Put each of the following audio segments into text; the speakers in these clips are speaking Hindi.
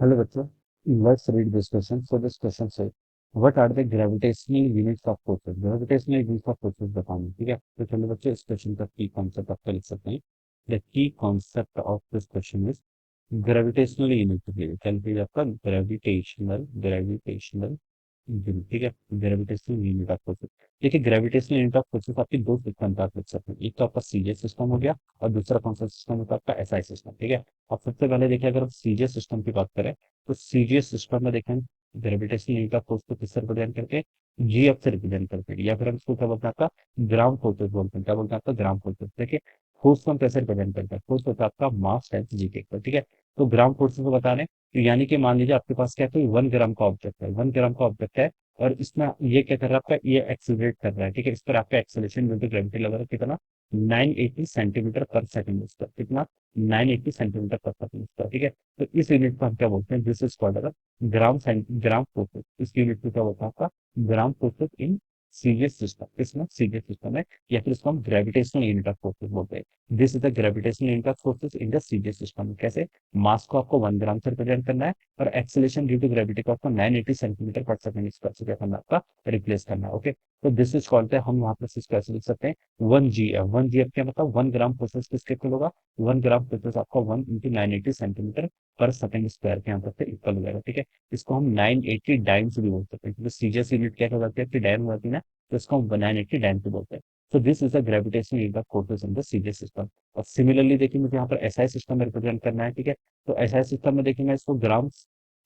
Hello, bachcho. Let's read this question. So this question says, what are the gravitational units of forces? Gravitational units of forces बताना, ठीक है? तो चलो बच्चों इस क्वेश्चन का की कॉन्सेप्ट आपका लिख सकते हैं. The key concept of this question is gravitational unit. चल भी आपका gravitational unit, ठीक है? Gravitational unit of forces. देखिए ग्रेविटेशनल यूनिट ऑफ फोर्सेस आपकी दो सिस्टम का आप लिख सकते हैं. एक तो आपका सीजीएस सिस्टम हो गया और दूसरा कौन सा सिस्टम होता है आपका एसआई सिस्टम, ठीक है? अब सबसे पहले देखिए अगर हम सीजीएस सिस्टम की बात करें तो सीजीएस सिस्टम में देखें ग्रेविटेशनल यूनिट ऑफ फोर्स को किससे रिप्रेजेंट करके जीएफ से रिप्रेजेंट करके, या फिर हम इसको क्या बोलते हैं आपका ग्राम फोर्सेस बोलते हैं. क्या बोलते हैं आपका ग्राम फोर्सेस. देखिए फोर्स को हम कैसे रिप्रेजेंट करते हैं, फोर्स होता है आपका मास टाइम्स जी के इक्वल, ठीक है? तो ग्राम फोर्सेस को बता रहे हैं तो यानी कि मान लीजिए आपके पास क्या है, कोई 1 ग्राम का ऑब्जेक्ट है, 1 ग्राम का ऑब्जेक्ट है और इसमें ये क्या कर रहा है आपका, ये एक्सीलरेट कर रहा है, ठीक है? इस पर आपका एक्सेलरेशन ड्यू टू ग्रेविटी लग रहा है कितना, 980 सेंटीमीटर पर सेकंड स्क्वायर. कितना, 980 सेंटीमीटर पर सेकंड स्क्वायर, ठीक है? तो इस यूनिट को हम क्या बोलते हैं, दिस इज कॉल्ड अगर ग्राम फोर्सेस. इस यूनिट को क्या बोलते हैं आपका ग्राम फोर्सेस इन सीरियस सिस्टम. इसमें सीरियस सिस्टम है, या फिर इसको हम ग्रेविटेशनल यूनिट ऑफ फोर्सेस बोलते हैं. This is the gravitational unit of forces in the serious system. कैसे, मास को आपको 1 ग्राम से रिप्रेजेंट करना है और एक्सेलरेशन ड्यू टू ग्रेविटी को आपको 980 सेंटीमीटर पर सेकंड स्क्वायर से क्या करना है आपका, रिप्लेस करना है. ओके, तो दिस इज कॉल्ड है, हम वहां पर इसको ऐसे लिख सकते हैं 1 GF. 1 GF क्या मतलब 1 ग्राम फोर्सेस किसके इक्वल होगा, 1 ग्राम फोर्सेस आपका 1 × 980 सेंटीमीटर पर सेकंड स्क्वायर के यहाँ पर इक्वल हो जाएगा, ठीक है? इसको हम 980 डाइम्स भी बोल सकते हैं क्योंकि सीजीएस यूनिट क्या कहलाती है आपकी, डायम होती है ना, तो इसको हम 980 डाइम्स भी बोलते हैं. So this is the gravitational unit of forces in the series system. और सिमिलरली देखिए मुझे यहाँ पर एसआई सिस्टम में रिप्रेजेंट करना है, ठीक है? तो एसआई सिस्टम में देखिए मैं इसको ग्राम,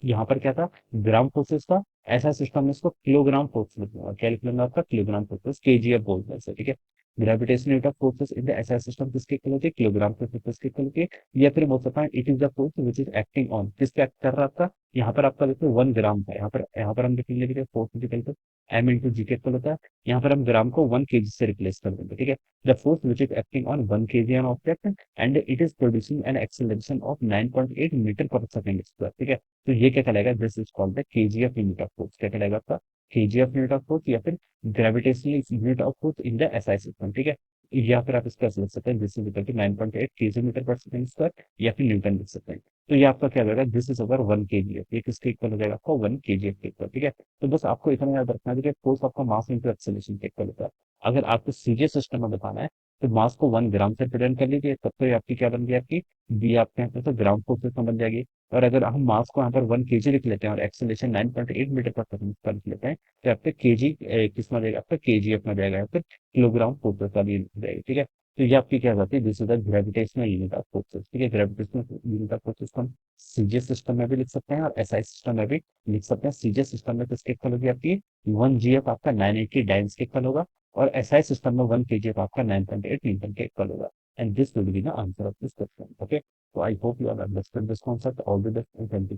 यहाँ पर क्या था ग्राम फोर्सेस का, ऐसा सिस्टम में इसको किलोग्राम फोर्स लिखूंगा. क्या लिख लूंगा आपका किलोग्राम फोर्सेस, केजीएफ बोलते हैं इसे, ठीक है? Gravitational unit of forces in the SI system किसके इक्वल होती है, किलोग्राम फोर्सेस के इक्वल होती है. या फिर बोल सकता है it is the force which is acting on, किस पे एक्ट कर रहा है आपका, यहाँ पर आपका देखो 1 ग्राम का, यहाँ पर हम लिखेंगे देखिए force equal to M into G के इक्वल होता है. यहाँ पर हम ग्राम को 1 kg से रिप्लेस कर देंगे, ठीक है? The force which is acting on 1 kg on object and it is producing an acceleration of 9.8 metre पर सेकंड स्क्वायर, ठीक है? तो ये क्या कहलाएगा, this is called the KGF unit of force. क्या कहलाएगा आपका केजीएफ यूनिट ऑफ फोर्स, या फिर gravitational unit of force in the SI system, ठीक है? या फिर आप इसका लिख सकते हैं this is equal to 9.8 KG metre पर सेकंड स्क्वायर, या फिर न्यूटन लिख सकते हैं. तो ये आपका क्या होगा, दिस इज ओवर 1 kgf. ये किसके इक्वल हो जाएगा आपका 1 kgf के इक्वल, ठीक है? तो बस आपको इतना याद रखना है कि फोर्स आपका मास इंटू एक्सेलरेशन के इक्वल होता है. अगर आपको सीरियस सिस्टम में बताना है तो मास को 1 ग्राम से रिप्रेजेंट कर लीजिए, तब तो ये आपकी क्या बन गई आपकी, बी आपके यहाँ पे तो ग्राउंड फोर्स सिस्टम बन जाएगी. और अगर हम मास को यहाँ पर 1 kg लिख लेते हैं और एक्सेलरेशन 9.8 मीटर पर सेकंड पर लिख लेते हैं, तो आपका केजी किस में जाएगा, आपका केजीएफ में जाएगा, या फिर किलोग्राम फोर्स का भी जाएगा, ठीक है? तो ये आपकी क्या जाती है, this is the gravitational unit of forces, ठीक है? ग्रेविटेशनल यूनिट ऑफ फोर्सेस को हम सीजीएस सिस्टम में भी लिख सकते हैं और एसआई सिस्टम में भी लिख सकते हैं. सीजीएस सिस्टम में किसके इक्वल होगी आपकी 1 GF आपका 980 डाइम्स के इक्वल होगा, और एसआई सिस्टम में 1 kgf आपका 9.8 न्यूटन के इक्वल होगा. And this will be the answer of this question. Okay, so I hope you have understood this concept. All the best and thank you.